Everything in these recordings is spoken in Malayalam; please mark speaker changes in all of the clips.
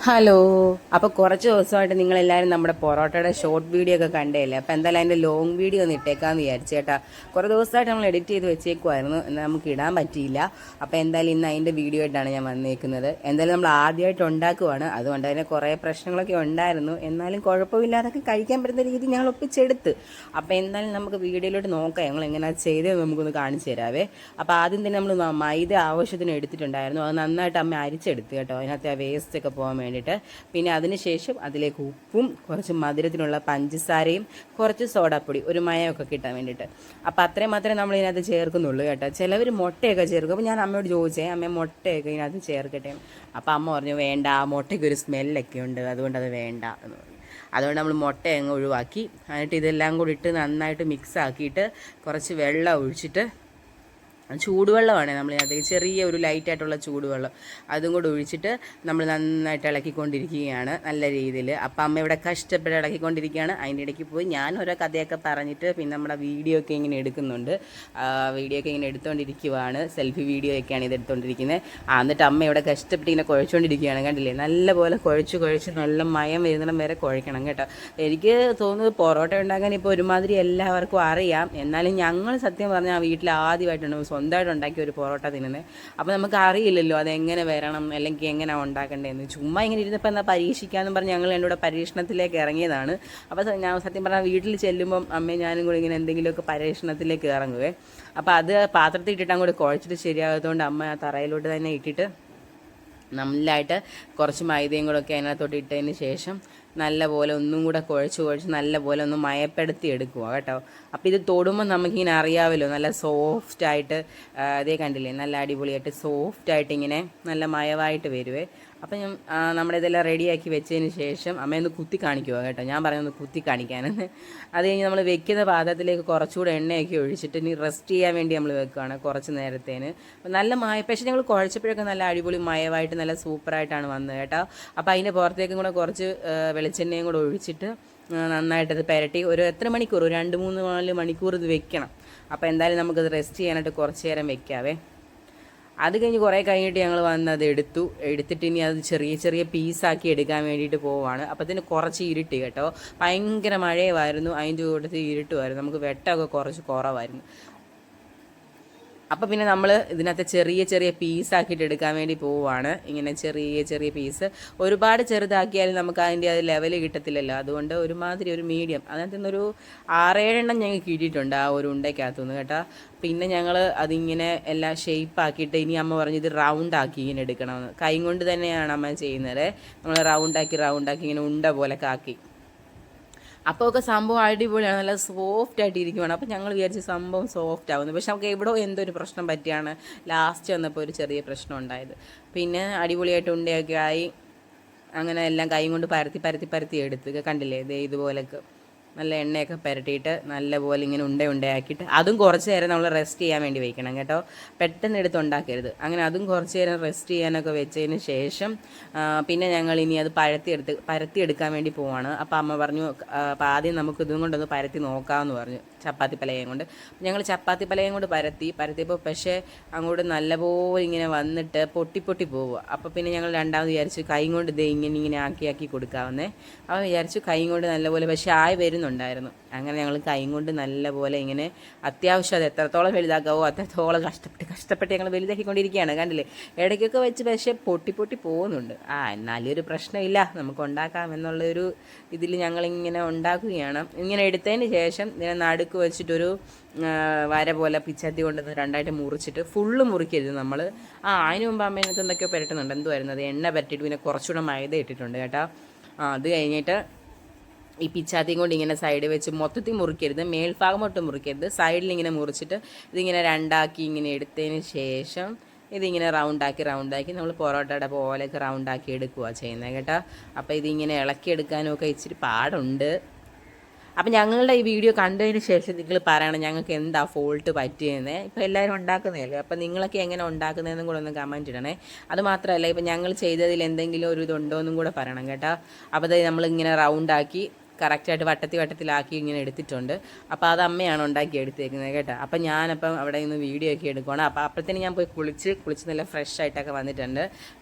Speaker 1: ഹലോ. അപ്പോൾ കുറച്ച് ദിവസമായിട്ട് നിങ്ങളെല്ലാവരും നമ്മുടെ പൊറോട്ടയുടെ ഷോർട്ട് വീഡിയോ ഒക്കെ കണ്ടേല്ലേ. അപ്പോൾ എന്തായാലും അതിൻ്റെ ലോങ് വീഡിയോ ഒന്ന് ഇട്ടേക്കാമെന്ന് വിചാരിച്ചു കേട്ടോ. കുറേ ദിവസമായിട്ട് നമ്മൾ എഡിറ്റ് ചെയ്ത് വെച്ചേക്കുമായിരുന്നു, എന്നാൽ നമുക്ക് ഇടാൻ പറ്റിയില്ല. അപ്പോൾ എന്തായാലും ഇന്ന് അതിൻ്റെ വീഡിയോ ആയിട്ടാണ് ഞാൻ വന്നേക്കുന്നത്. എന്തായാലും നമ്മൾ ആദ്യമായിട്ട് ഉണ്ടാക്കുവാണ്, അതുകൊണ്ട് തന്നെ കുറേ പ്രശ്നങ്ങളൊക്കെ ഉണ്ടായിരുന്നു. എന്നാലും കുഴപ്പമില്ലാതൊക്കെ കഴിക്കാൻ പറ്റുന്ന രീതി ഞങ്ങൾ ഒപ്പിച്ചെടുത്ത്. അപ്പോൾ എന്തായാലും നമുക്ക് വീഡിയോയിലോട്ട് നോക്കാം ഞങ്ങൾ എങ്ങനെയാണ് ചെയ്തതെന്ന് നമുക്കൊന്ന് കാണിച്ചു തരാവേ. അപ്പോൾ ആദ്യം തന്നെ നമ്മൾ മൈദ ആവശ്യത്തിന് എടുത്തിട്ടുണ്ടായിരുന്നു. അത് നന്നായിട്ട് അമ്മ അരിച്ചെടുത്ത് കേട്ടോ, അതിനകത്ത് ആ വേസ്റ്റ് ഒക്കെ പോകാൻ വേണ്ടിയിട്ട്. പിന്നെ അതിനുശേഷം അതിലേക്ക് ഉപ്പും കുറച്ച് മധുരത്തിനുള്ള പഞ്ചസാരയും കുറച്ച് സോഡാപ്പൊടി, ഒരു മയമൊക്കെ കിട്ടാൻ വേണ്ടിയിട്ട്. അപ്പോൾ അത്രയും മാത്രമേ നമ്മൾ ഇതിനകത്ത് ചേർക്കുന്നുള്ളൂ കേട്ടോ. ചിലവർ മുട്ടയൊക്കെ ചേർക്കും. അപ്പോൾ ഞാൻ അമ്മയോട് ചോദിച്ചേ, അമ്മ മുട്ടയൊക്കെ ഇതിനകത്ത് ചേർക്കട്ടെ. അപ്പോൾ അമ്മ പറഞ്ഞു വേണ്ട, മുട്ടയ്ക്ക് ഒരു സ്മെല്ലൊക്കെ ഉണ്ട്, അതുകൊണ്ട് അത് വേണ്ട എന്ന് പറഞ്ഞു. അതുകൊണ്ട് നമ്മൾ മുട്ട അങ്ങ് ഒഴിവാക്കി. എന്നിട്ട് ഇതെല്ലാം കൂടി ഇട്ട് നന്നായിട്ട് മിക്സ് ആക്കിയിട്ട് കുറച്ച് വെള്ളം ഒഴിച്ചിട്ട്, ചൂടുവെള്ളമാണ് നമ്മൾ അതിനകത്തേക്ക്, ചെറിയ ഒരു ലൈറ്റായിട്ടുള്ള ചൂടുവെള്ളം അതും കൂടെ ഒഴിച്ചിട്ട് നമ്മൾ നന്നായിട്ട് ഇളക്കിക്കൊണ്ടിരിക്കുകയാണ് നല്ല രീതിയിൽ. അപ്പം അമ്മ ഇവിടെ കഷ്ടപ്പെട്ട് ഇളക്കിക്കൊണ്ടിരിക്കുകയാണ്. അതിൻ്റെ ഇടയ്ക്ക് പോയി ഞാൻ ഓരോ കഥയൊക്കെ പറഞ്ഞിട്ട് പിന്നെ നമ്മുടെ വീഡിയോ ഒക്കെ ഇങ്ങനെ എടുക്കുന്നുണ്ട്. വീഡിയോ ഒക്കെ ഇങ്ങനെ എടുത്തുകൊണ്ടിരിക്കുകയാണ്, സെൽഫി വീഡിയോ ഒക്കെയാണ് ഇത് എടുത്തുകൊണ്ടിരിക്കുന്നത്. എന്നിട്ട് അമ്മ ഇവിടെ കഷ്ടപ്പെട്ട് ഇങ്ങനെ കുഴച്ചുകൊണ്ടിരിക്കുകയാണ്. കണ്ടില്ലേ, നല്ലപോലെ കുഴച്ച് നല്ല മയം വരുന്നിടം വരെ കുഴക്കണം കേട്ടോ. എനിക്ക് തോന്നുന്നത് പൊറോട്ട ഉണ്ടാക്കാൻ ഇപ്പോൾ ഒരുമാതിരി എല്ലാവർക്കും അറിയാം. എന്നാലും ഞങ്ങൾ സത്യം പറഞ്ഞാൽ വീട്ടിൽ ആദ്യമായിട്ടുണ്ട് സ്വന്തമായിട്ട് ഉണ്ടാക്കിയ ഒരു പൊറോട്ട തിന്നുന്നത്. അപ്പോൾ നമുക്ക് അറിയില്ലല്ലോ അതെങ്ങനെ വരണം അല്ലെങ്കിൽ എങ്ങനെ ഉണ്ടാക്കേണ്ടതെന്ന്. ചുമ്മാ ഇങ്ങനെ ഇരുന്നപ്പോൾ എന്നാൽ പരീക്ഷിക്കാമെന്ന് പറഞ്ഞ് ഞങ്ങൾ എൻ്റെ കൂടെ പരീക്ഷണത്തിലേക്ക് ഇറങ്ങിയതാണ്. അപ്പോൾ ഞാൻ സത്യം പറഞ്ഞാൽ വീട്ടിൽ ചെല്ലുമ്പം അമ്മയും ഞാനും കൂടി ഇങ്ങനെ എന്തെങ്കിലുമൊക്കെ പരീക്ഷണത്തിലേക്ക് ഇറങ്ങുവേ. അപ്പോൾ അത് പാത്രത്തിൽ ഇട്ടിട്ട് അങ്ങോട്ട് കുഴച്ചിട്ട് ശരിയാകാത്തതുകൊണ്ട് അമ്മ ആ തറയിലോട്ട് തന്നെ ഇട്ടിട്ട് നല്ലതായിട്ട് കുറച്ച് മൈദയും കൂടെ ഒക്കെ അതിനകത്തോട്ട് ഇട്ടതിന് ശേഷം നല്ലപോലെ ഒന്നും കൂടെ കുഴച്ച് നല്ലപോലെ ഒന്ന് മയപ്പെടുത്തി എടുക്കുക കേട്ടോ. അപ്പോൾ ഇത് തൊടുമ്പോൾ നമുക്കിങ്ങനെ അറിയാമല്ലോ, നല്ല സോഫ്റ്റായിട്ട് അതേ കണ്ടില്ലേ, നല്ല അടിപൊളിയായിട്ട് സോഫ്റ്റായിട്ട് ഇങ്ങനെ നല്ല മയമായിട്ട് വരുവേ. അപ്പം ഞാൻ നമ്മുടെ ഇതെല്ലാം റെഡിയാക്കി വെച്ചതിന് ശേഷം അമ്മയൊന്ന് കുത്തി കാണിക്കുക കേട്ടോ. ഞാൻ പറയുന്നത് കുത്തി കാണിക്കാനെന്ന്. അത് കഴിഞ്ഞ് നമ്മൾ വെക്കുന്ന പാത്രത്തിലേക്ക് കുറച്ചുകൂടെ എണ്ണയൊക്കെ ഒഴിച്ചിട്ട് ഇനി റെസ്റ്റ് ചെയ്യാൻ വേണ്ടി നമ്മൾ വെക്കുകയാണ് കുറച്ച് നേരത്തേന്. നല്ല പക്ഷേ ഞങ്ങൾ കുഴച്ചപ്പോഴൊക്കെ നല്ല അടിപൊളി മയമായിട്ട് നല്ല സൂപ്പറായിട്ടാണ് വന്നത് കേട്ടോ. അപ്പോൾ അതിൻ്റെ പുറത്തേക്കും കൂടെ കുറച്ച് വെളിച്ചെണ്ണയും കൂടെ ഒഴിച്ചിട്ട് നന്നായിട്ടത് പുരട്ടി ഒരു എത്ര മണിക്കൂർ, ഒരു 2-3-4 മണിക്കൂർ ഇത് വെക്കണം. അപ്പോൾ എന്തായാലും നമുക്കത് റെസ്റ്റ് ചെയ്യാനായിട്ട് കുറച്ച് നേരം വെക്കാവേ. അത് കഴിഞ്ഞ് കുറേ കഴിഞ്ഞിട്ട് ഞങ്ങൾ വന്നത് എടുത്തിട്ട് ഇനി അത് ചെറിയ ചെറിയ പീസാക്കി എടുക്കാൻ വേണ്ടിയിട്ട് പോവുകയാണ്. അപ്പോൾ അതിന് കുറച്ച് ഇരുട്ടി കേട്ടോ, ഭയങ്കര മഴയുമായിരുന്നു, അതിൻ്റെ കൂട്ടത്തിൽ ഇരുട്ടുമായിരുന്നു, നമുക്ക് വെട്ടമൊക്കെ കുറച്ച് കുറവായിരുന്നു. അപ്പോൾ പിന്നെ നമ്മൾ ഇതിനകത്ത് ചെറിയ ചെറിയ പീസാക്കിയിട്ട് എടുക്കാൻ വേണ്ടി പോവുകയാണ്. ഇങ്ങനെ ചെറിയ ചെറിയ പീസ്, ഒരുപാട് ചെറുതാക്കിയാലും നമുക്ക് അതിൻ്റെ അത് ലെവൽ കിട്ടത്തില്ലല്ലോ. അതുകൊണ്ട് ഒരുമാതിരി ഒരു മീഡിയം, അതിനകത്ത് നിന്നൊരു 6-7 എണ്ണം ഞങ്ങൾക്ക് കിട്ടിയിട്ടുണ്ട് ആ ഒരു ഉണ്ടയ്ക്കകത്തുനിന്ന് കേട്ടോ. പിന്നെ ഞങ്ങൾ അതിങ്ങനെ എല്ലാം ഷേപ്പാക്കിയിട്ട് ഇനി അമ്മ പറഞ്ഞു ഇത് റൗണ്ടാക്കി ഇങ്ങനെ എടുക്കണമെന്ന്. കൈ കൊണ്ട് തന്നെയാണ് അമ്മ ചെയ്യുന്നത്. നമ്മൾ റൗണ്ടാക്കി ഇങ്ങനെ ഉണ്ട പോലെ കാക്കി. അപ്പോൾ ഒക്കെ സംഭവം അടിപൊളിയാണ്, നല്ല സോഫ്റ്റ് ആയിട്ട് ഇരിക്കുവാണ്. അപ്പോൾ ഞങ്ങൾ വിചാരിച്ച സംഭവം സോഫ്റ്റ് ആവുന്നു. പക്ഷെ നമുക്ക് എവിടെയോ എന്തൊരു പ്രശ്നം പറ്റിയാണ് ലാസ്റ്റ് വന്നപ്പോൾ ഒരു ചെറിയ പ്രശ്നം ഉണ്ടായത്. പിന്നെ അടിപൊളിയായിട്ട് ഉണ്ടയൊക്കെ ആയി. അങ്ങനെ എല്ലാം കൈ കൊണ്ട് പരത്തി എടുത്ത് കണ്ടില്ലേ, ഇതുപോലൊക്കെ നല്ല എണ്ണയൊക്കെ പുരട്ടിയിട്ട് നല്ലപോലെ ഇങ്ങനെ ഉണ്ടയാക്കിയിട്ട് അതും കുറച്ച് നേരം നമ്മൾ റെസ്റ്റ് ചെയ്യാൻ വേണ്ടി വയ്ക്കണം കേട്ടോ. പെട്ടെന്ന് എടുത്ത് ഉണ്ടാക്കരുത്. അങ്ങനെ അതും കുറച്ച് നേരം റെസ്റ്റ് ചെയ്യാനൊക്കെ വെച്ചതിന് ശേഷം പിന്നെ ഞങ്ങൾ ഇനി അത് പരത്തിയെടുക്കാൻ വേണ്ടി പോവാണ്. അപ്പോൾ അമ്മ പറഞ്ഞു അപ്പോൾ ആദ്യം നമുക്ക് ഇതും കൊണ്ടൊന്ന് പരത്തി നോക്കാമെന്ന് പറഞ്ഞു, ചപ്പാത്തി പലകയും കൊണ്ട്. ഞങ്ങൾ ചപ്പാത്തി പലകയും കൊണ്ട് പരത്തിയപ്പോൾ പക്ഷേ അങ്ങോട്ട് നല്ലപോലെ ഇങ്ങനെ വന്നിട്ട് പൊട്ടി പോവുക. അപ്പോൾ പിന്നെ ഞങ്ങൾ രണ്ടാമത് വിചാരിച്ചു കൈ കൊണ്ട് ഇങ്ങനെ ആക്കി കൊടുക്കാവുന്നേ. അപ്പോൾ വിചാരിച്ചു കൈ കൊണ്ട് നല്ലപോലെ, പക്ഷേ ആയി വരുന്നുണ്ടായിരുന്നു. അങ്ങനെ ഞങ്ങൾ കൈ കൊണ്ട് നല്ലപോലെ ഇങ്ങനെ അത്യാവശ്യം അത് എത്രത്തോളം വലുതാക്കാവോ അത്രത്തോളം കഷ്ടപ്പെട്ട് ഞങ്ങൾ വലുതാക്കിക്കൊണ്ടിരിക്കുകയാണ്. കണ്ടില്ലേ, ഇടയ്ക്കൊക്കെ വെച്ച് പക്ഷേ പൊട്ടി പോകുന്നുണ്ട്. എന്നാലും ഒരു പ്രശ്നമില്ല, നമുക്ക് ഉണ്ടാക്കാം എന്നുള്ളൊരു ഇതിൽ ഞങ്ങളിങ്ങനെ ഉണ്ടാക്കുകയാണ്. ഇങ്ങനെ എടുത്തതിന് ശേഷം ഇതിനെ നടുക്ക് വെച്ചിട്ടൊരു വര പോലെ പിച്ചാത്തി കൊണ്ടുവന്ന് രണ്ടായിട്ട് മുറിച്ചിട്ട്, ഫുള്ള് മുറിക്കരുത് നമ്മൾ. അതിന് മുമ്പ് അമ്മ ഇതിനകത്ത് എന്തൊക്കെയോ പുരട്ടുന്നുണ്ട്. എന്തുവായിരുന്നു അത്, എണ്ണ പുരട്ടിയിട്ട് പിന്നെ കുറച്ചുകൂടെ മൈദ ഇട്ടിട്ടുണ്ട് കേട്ടോ. അത് കഴിഞ്ഞിട്ട് ഈ പിച്ചാത്തിയും കൊണ്ട് ഇങ്ങനെ സൈഡ് വെച്ച് മൊത്തത്തിൽ മുറിക്കരുത്, മേൽഭാഗം ഒട്ടും മുറിക്കരുത്, സൈഡിൽ ഇങ്ങനെ മുറിച്ചിട്ട് ഇതിങ്ങനെ രണ്ടാക്കി ഇങ്ങനെ എടുത്തതിന് ശേഷം ഇതിങ്ങനെ റൗണ്ടാക്കി നമ്മൾ പൊറോട്ടയുടെ പോലെയൊക്കെ റൗണ്ടാക്കി എടുക്കുക ചെയ്യുന്നത് കേട്ടോ. അപ്പോൾ ഇതിങ്ങനെ ഇളക്കിയെടുക്കാനൊക്കെ ഇച്ചിരി പാടുണ്ട്. അപ്പം ഞങ്ങളുടെ ഈ വീഡിയോ കണ്ടതിന് ശേഷം നിങ്ങൾ പറയണം ഞങ്ങൾക്ക് എന്താ ഫോൾട്ട് പറ്റിയെന്ന്. ഇപ്പോൾ എല്ലാവരും ഉണ്ടാക്കുന്നതല്ലേ, അപ്പോൾ നിങ്ങളൊക്കെ എങ്ങനെ ഉണ്ടാക്കുന്നതെന്നും കൂടെ ഒന്ന് കമൻറ്റ് ഇടണേ. അതുമാത്രമല്ല, ഇപ്പം ഞങ്ങൾ ചെയ്തതിൽ എന്തെങ്കിലും ഒരു ഇതുണ്ടോ എന്നും കൂടെ പറയണം കേട്ടോ. അപ്പോൾ അത് നമ്മളിങ്ങനെ റൗണ്ടാക്കി കറക്റ്റായിട്ട് വട്ടത്തിലാക്കി ഇങ്ങനെ എടുത്തിട്ടുണ്ട്. അപ്പോൾ അത് അമ്മയാണ് ഉണ്ടാക്കി എടുത്തേക്കുന്നത് കേട്ടോ. അപ്പം ഞാനപ്പം അവിടെ നിന്ന് വീഡിയോ ഒക്കെ എടുക്കുകയാണ്. അപ്പോൾ അപ്പോഴത്തേന് ഞാൻ പോയി കുളിച്ച് നല്ല ഫ്രഷ് ആയിട്ടൊക്കെ വന്നിട്ടുണ്ട്.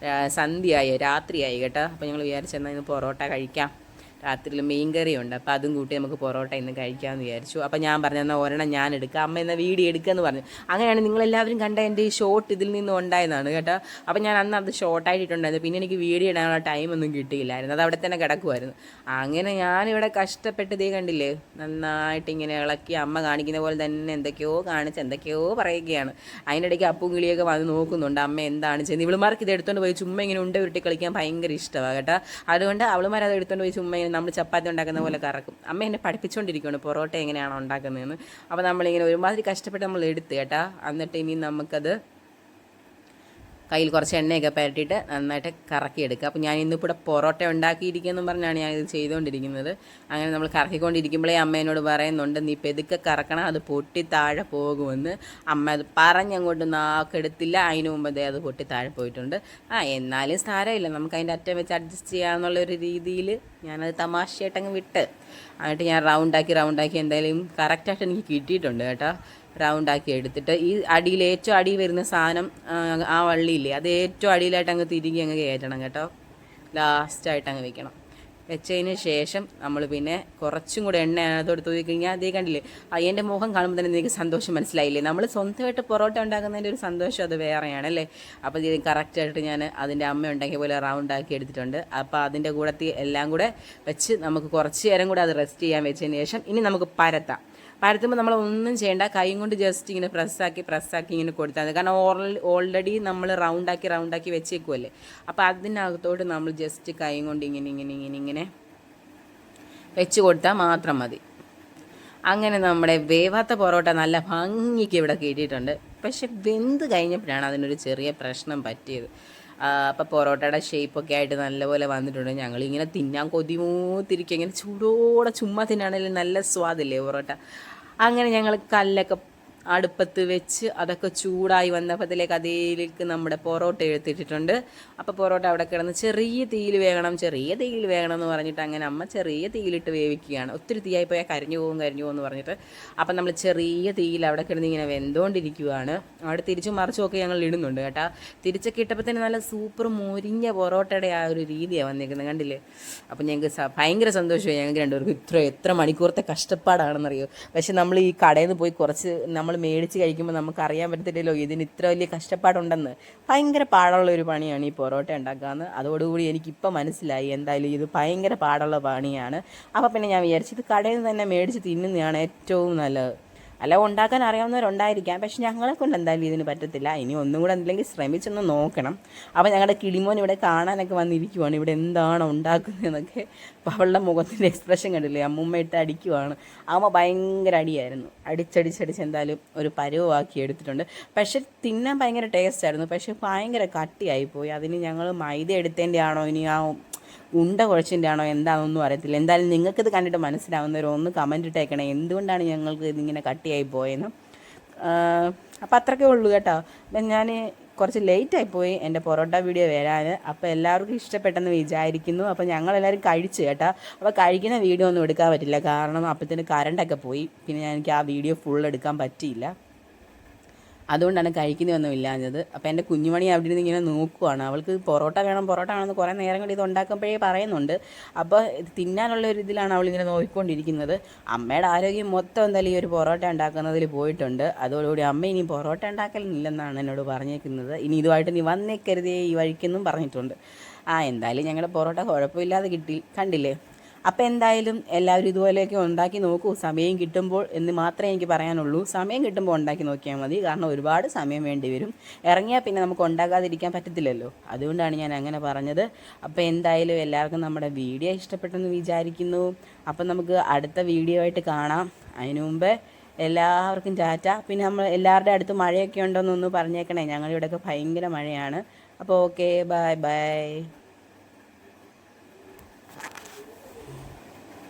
Speaker 1: സന്ധ്യയായി, രാത്രിയായി കേട്ടോ. അപ്പോൾ ഞങ്ങൾ വിചാരിച്ചെന്നാൽ ഇന്ന് പൊറോട്ട കഴിക്കാം. രാത്രിയിൽ മീൻ കറിയുണ്ട്, അപ്പോൾ അതും കൂട്ടി നമുക്ക് പൊറോട്ട ഇന്ന് കഴിക്കാമെന്ന് വിചാരിച്ചു. അപ്പോൾ ഞാൻ പറഞ്ഞു എന്നാൽ ഒരെണ്ണം ഞാൻ എടുക്കാം, അമ്മ എന്നാൽ വീഡിയോ എടുക്കുമെന്ന് പറഞ്ഞു. അങ്ങനെയാണ് നിങ്ങളെല്ലാവരും കണ്ട എൻ്റെ ഈ ഷോട്ട് ഇതിൽ നിന്ന് ഉണ്ടായതാണ് കേട്ടോ. അപ്പോൾ ഞാൻ അന്ന് അത് ഷോർട്ടായിട്ടുണ്ടായിരുന്നു. പിന്നെ എനിക്ക് വീഡിയോ ഇടാനുള്ള ടൈമൊന്നും കിട്ടിയില്ലായിരുന്നു, അത് അവിടെ തന്നെ കിടക്കുമായിരുന്നു. അങ്ങനെ ഞാനിവിടെ കഷ്ടപ്പെട്ട് ഇതേ കണ്ടില്ലേ, നന്നായിട്ട് ഇങ്ങനെ ഇളക്കി അമ്മ കാണിക്കുന്ന പോലെ തന്നെ എന്തൊക്കെയോ കാണിച്ച് എന്തൊക്കെയോ പറയുകയാണ്. അതിൻ്റെ ഇടയ്ക്ക് അപ്പും കിളിയൊക്കെ വന്ന് നോക്കുന്നുണ്ട് അമ്മ എന്താണ് ചെയ്യുന്നത്. ഇവളുമാർക്ക് ഇത് എടുത്തുകൊണ്ട് പോയി ചുമ്മാ ഇങ്ങനെ ഉരുട്ടി കളിക്കാൻ ഭയങ്കര ഇഷ്ടമാണ് കേട്ടോ. അതുകൊണ്ട് അവളുമാർ അത് എടുത്തുകൊണ്ട് പോയി ചുമ്മാ നമ്മൾ ചപ്പാത്തി ഉണ്ടാക്കുന്ന പോലെ കറക്കും. അമ്മ എന്നെ പഠിപ്പിച്ചുകൊണ്ടിരിക്കുകയാണ് പൊറോട്ട എങ്ങനെയാണോ ഉണ്ടാക്കുന്നതെന്ന്. അപ്പോൾ നമ്മളിങ്ങനെ ഒരുമാതിരി കഷ്ടപ്പെട്ട് നമ്മൾ എടുത്ത് കേട്ടാ. എന്നിട്ട് ഇനി നമുക്കത് കയ്യിൽ കുറച്ച് എണ്ണയൊക്കെ പരട്ടിയിട്ട് നന്നായിട്ട് കറക്കിയെടുക്കുക. അപ്പോൾ ഞാൻ ഇന്നിപ്പോൾ ഇവിടെ പൊറോട്ട ഉണ്ടാക്കിയിരിക്കുമെന്നും പറഞ്ഞാണ് ഞാനിത് ചെയ്തുകൊണ്ടിരിക്കുന്നത്. അങ്ങനെ നമ്മൾ കറക്കിക്കൊണ്ടിരിക്കുമ്പോഴേ അമ്മ എന്നോട് പറയുന്നുണ്ട് നീ പെതുക്കെ കറക്കണം, അത് പൊട്ടി താഴെ പോകുമെന്ന്. അമ്മ അത് പറഞ്ഞങ്ങോട്ട് നാക്കെടുത്തില്ല, അതിന് മുമ്പ് അത് പൊട്ടി താഴെ പോയിട്ടുണ്ട്. എന്നാലും സാരമില്ല, നമുക്ക് അതിൻ്റെ അറ്റം വെച്ച് അഡ്ജസ്റ്റ് ചെയ്യാമെന്നുള്ളൊരു രീതിയിൽ ഞാനത് തമാശയായിട്ടങ്ങ് വിട്ട്. എന്നിട്ട് ഞാൻ റൗണ്ടാക്കി എന്തായാലും കറക്റ്റായിട്ട് എനിക്ക് കിട്ടിയിട്ടുണ്ട് കേട്ടോ. റൗണ്ടാക്കി എടുത്തിട്ട് ഈ അടിയിൽ ഏറ്റവും അടിയിൽ വരുന്ന സാധനം ആ വള്ളിയില്ലേ, അത് ഏറ്റവും അടിയിലായിട്ട് അങ്ങ് തിരികെ അങ്ങ് കയറ്റണം കേട്ടോ. ലാസ്റ്റായിട്ട് അങ്ങ് വെക്കണം. വെച്ചതിന് ശേഷം നമ്മൾ പിന്നെ കുറച്ചും കൂടെ എണ്ണ അതിനകത്തോട് തൂക്കി കഴിഞ്ഞാൽ അതേ കണ്ടില്ലേ, എൻ്റെ മുഖം കാണുമ്പോൾ തന്നെ നിങ്ങൾക്ക് സന്തോഷം മനസ്സിലായില്ലേ. നമ്മൾ സ്വന്തമായിട്ട് പൊറോട്ട ഉണ്ടാക്കുന്നതിൻ്റെ ഒരു സന്തോഷം അത് വേറെയാണല്ലേ. അപ്പോൾ ഇത് കറക്റ്റായിട്ട് ഞാൻ അതിൻ്റെ അമ്മ ഉണ്ടാക്കിയ പോലെ റൗണ്ടാക്കി എടുത്തിട്ടുണ്ട്. അപ്പോൾ അതിൻ്റെ കൂടത്തിൽ എല്ലാം കൂടെ വെച്ച് നമുക്ക് കുറച്ച് നേരം കൂടെ അത് റെസ്റ്റ് ചെയ്യാൻ വെച്ചതിന് ശേഷം ഇനി നമുക്ക് പരത്തുമ്പോൾ നമ്മളൊന്നും ചെയ്യേണ്ട, കൈ കൊണ്ട് ജസ്റ്റ് ഇങ്ങനെ പ്രസ്സാക്കി ഇങ്ങനെ കൊടുത്താൽ മതി. കാരണം ഓൾറെഡി നമ്മൾ റൗണ്ടാക്കി വെച്ചേക്കുമല്ലേ. അപ്പോൾ അതിനകത്തോട്ട് നമ്മൾ ജസ്റ്റ് കൈ കൊണ്ട് ഇങ്ങനെ വെച്ച് കൊടുത്താൽ മാത്രം മതി. അങ്ങനെ നമ്മുടെ വേവാത്ത പൊറോട്ട നല്ല ഭംഗിക്ക് ഇവിടെ കിട്ടിയിട്ടുണ്ട്. പക്ഷെ വെന്ത് കഴിഞ്ഞപ്പോഴാണ് അതിനൊരു ചെറിയ പ്രശ്നം പറ്റിയത്. അപ്പോൾ പൊറോട്ടയുടെ ഷേപ്പൊക്കെ ആയിട്ട് നല്ലപോലെ വന്നിട്ടുണ്ട്. ഞങ്ങളിങ്ങനെ തിന്നാൻ കൊതിമൂത്തിരിക്കുക, ഇങ്ങനെ ചൂടോടെ ചുമ്മാ തിന്നാണെങ്കിലും നല്ല സ്വാദില്ലേ പൊറോട്ട. അങ്ങനെ ഞങ്ങൾ കല്ലൊക്കെ അടുപ്പത്ത് വെച്ച് അതൊക്കെ ചൂടായി വന്നപ്പോഴത്തേക്ക് അതിലേക്ക് നമ്മുടെ പൊറോട്ട എടുത്തിട്ടിട്ടുണ്ട്. അപ്പോൾ പൊറോട്ട അവിടെ കിടന്ന് ചെറിയ തീയിൽ വേകണം എന്ന് പറഞ്ഞിട്ട് അങ്ങനെ അമ്മ ചെറിയ തീയിലിട്ട് വേവിക്കുകയാണ്. ഒത്തിരി തീയായി പോയാൽ കരിഞ്ഞു പോകും എന്ന് പറഞ്ഞിട്ട്. അപ്പം നമ്മൾ ചെറിയ തീയിൽ അവിടെ കിടന്ന് ഇങ്ങനെ വെന്തുകൊണ്ടിരിക്കുകയാണ്. അവിടെ തിരിച്ചും മറിച്ചും ഒക്കെ ഞങ്ങൾ ഇടുന്നുണ്ട് കേട്ടോ. തിരിച്ചൊക്കെ ഇട്ടപ്പോൾ തന്നെ നല്ല സൂപ്പർ മൊരിഞ്ഞ പൊറോട്ടയുടെ ആ ഒരു രീതിയാണ് വന്നിരിക്കുന്നത്, കണ്ടില്ലേ. അപ്പം ഞങ്ങൾക്ക് ഭയങ്കര സന്തോഷമായി ഞങ്ങൾക്ക് രണ്ടുപേർക്ക്. എത്ര മണിക്കൂറത്തെ കഷ്ടപ്പാടാണെന്നറിയോ. പക്ഷെ നമ്മൾ ഈ കടയിൽ നിന്ന് പോയി കുറച്ച് നമ്മൾ മേടിച്ച് കഴിക്കുമ്പോൾ നമുക്ക് അറിയാൻ പറ്റത്തില്ലല്ലോ ഇതിന് ഇത്ര വലിയ കഷ്ടപ്പാടുണ്ടെന്ന്. ഭയങ്കര പാടുള്ള ഒരു പണിയാണ് ഈ പൊറോട്ട ഉണ്ടാക്കാമെന്ന്. അതോടുകൂടി എനിക്കിപ്പോൾ മനസ്സിലായി എന്തായാലും ഇത് ഭയങ്കര പാടുള്ള പണിയാണ്. അപ്പോൾ പിന്നെ ഞാൻ വിചാരിച്ചു ഇത് കടയിൽ നിന്ന് തന്നെ മേടിച്ച് തിന്നുന്നതാണ് ഏറ്റവും നല്ലത്. അല്ല ഉണ്ടാക്കാൻ അറിയാവുന്നവരുണ്ടായിരിക്കാം, പക്ഷെ ഞങ്ങളെ കൊണ്ട് എന്തായാലും ഇതിന് പറ്റത്തില്ല. ഇനി ഒന്നും കൂടെ എന്തെങ്കിലും ശ്രമിച്ചൊന്ന് നോക്കണം. അപ്പോൾ ഞങ്ങളുടെ കിളിമോൻ ഇവിടെ കാണാനൊക്കെ വന്നിരിക്കുവാണ്, ഇവിടെ എന്താണ് ഉണ്ടാക്കുന്നതെന്നൊക്കെ. അപ്പോൾ അവളുടെ മുഖത്തിൻ്റെ എക്സ്പ്രഷൻ കണ്ടില്ലേ, അമ്മൂമ്മ ഇട്ട് അടിക്കുവാണ്. അമ്മ ഭയങ്കര അടിയായിരുന്നു, അടിച്ചടിച്ച് എന്തായാലും ഒരു പരുവാക്കി എടുത്തിട്ടുണ്ട്. പക്ഷെ തിന്നാൻ ഭയങ്കര ടേസ്റ്റായിരുന്നു, പക്ഷെ ഭയങ്കര കട്ടിയായിപ്പോയി. അതിന് ഞങ്ങൾ മൈദ എടുത്തതിൻ്റെ ആണോ ഇനി ആ ഉണ്ട കുഴച്ചിൻ്റെ ആണോ എന്താണെന്നൊന്നും അറിയത്തില്ല. എന്തായാലും നിങ്ങൾക്കിത് കണ്ടിട്ട് മനസ്സിലാവുന്നവരൊന്ന് കമൻറ്റ് ഇട്ടേക്കണേ എന്തുകൊണ്ടാണ് ഞങ്ങൾക്ക് ഇതിങ്ങനെ കട്ടിയായി പോയെന്ന്. അപ്പോൾ അത്രയ്ക്കേ ഉള്ളൂ കേട്ടോ. അപ്പം ഞാൻ കുറച്ച് ലേറ്റായിപ്പോയി എൻ്റെ പൊറോട്ട വീഡിയോ വരാൻ. അപ്പോൾ എല്ലാവർക്കും ഇഷ്ടപ്പെട്ടെന്ന് വിചാരിക്കുന്നു. അപ്പോൾ ഞങ്ങളെല്ലാവരും കഴിച്ചു കേട്ടോ. അപ്പോൾ കഴിക്കുന്ന വീഡിയോ ഒന്നും എടുക്കാൻ പറ്റില്ല, കാരണം അപ്പോഴത്തേന് കറണ്ടൊക്കെ പോയി. പിന്നെ എനിക്ക് ആ വീഡിയോ ഫുൾ എടുക്കാൻ പറ്റിയില്ല, അതുകൊണ്ടാണ് കഴിക്കുന്നതൊന്നും ഇല്ലാഞ്ഞത്. അപ്പോൾ എൻ്റെ കുഞ്ഞുമണി അവിടെ നിന്ന് ഇങ്ങനെ നോക്കുവാണ്. അവൾക്ക് പൊറോട്ട വേണമെന്ന് കുറേ നേരം കൊണ്ട് ഇത് ഉണ്ടാക്കുമ്പോഴേ പറയുന്നുണ്ട്. അപ്പോൾ ഇത് തിന്നാനുള്ള ഒരു ഇതിലാണ് അവളിങ്ങനെ നോക്കിക്കൊണ്ടിരിക്കുന്നത്. അമ്മയുടെ ആരോഗ്യം മൊത്തം എന്തായാലും ഈ ഒരു പൊറോട്ട ഉണ്ടാക്കുന്നതിൽ പോയിട്ടുണ്ട്. അതോടുകൂടി അമ്മ ഇനി പൊറോട്ട ഉണ്ടാക്കലില്ലെന്നാണ് എന്നോട് പറഞ്ഞേക്കുന്നത്. ഇനി ഇതുമായിട്ട് നീ വന്നേക്കരുതേ ഈ വഴിക്കെന്നും പറഞ്ഞിട്ടുണ്ട്. എന്തായാലും ഞങ്ങളുടെ പൊറോട്ട കുഴപ്പമില്ലാതെ കിട്ടി, കണ്ടില്ലേ. അപ്പോൾ എന്തായാലും എല്ലാവരും ഇതുപോലെയൊക്കെ ഉണ്ടാക്കി നോക്കൂ, സമയം കിട്ടുമ്പോൾ എന്ന് മാത്രമേ എനിക്ക് പറയാനുള്ളൂ. സമയം കിട്ടുമ്പോൾ ഉണ്ടാക്കി നോക്കിയാൽ മതി, കാരണം ഒരുപാട് സമയം വേണ്ടി വരും. ഇറങ്ങിയാൽ പിന്നെ നമുക്ക് ഉണ്ടാക്കാതിരിക്കാൻ പറ്റത്തില്ലല്ലോ, അതുകൊണ്ടാണ് ഞാൻ അങ്ങനെ പറഞ്ഞത്. അപ്പോൾ എന്തായാലും എല്ലാവർക്കും നമ്മുടെ വീഡിയോ ഇഷ്ടപ്പെട്ടെന്ന് വിചാരിക്കുന്നു. അപ്പം നമുക്ക് അടുത്ത വീഡിയോ ആയിട്ട് കാണാം. അതിനു മുമ്പ് എല്ലാവർക്കും ടാറ്റ. പിന്നെ നമ്മൾ എല്ലാവരുടെ അടുത്ത് മഴയൊക്കെ ഉണ്ടോയെന്നൊന്ന് പറഞ്ഞേക്കണേ, ഞങ്ങളിവിടെയൊക്കെ ഭയങ്കര മഴയാണ്. അപ്പോൾ ഓക്കെ, ബൈ.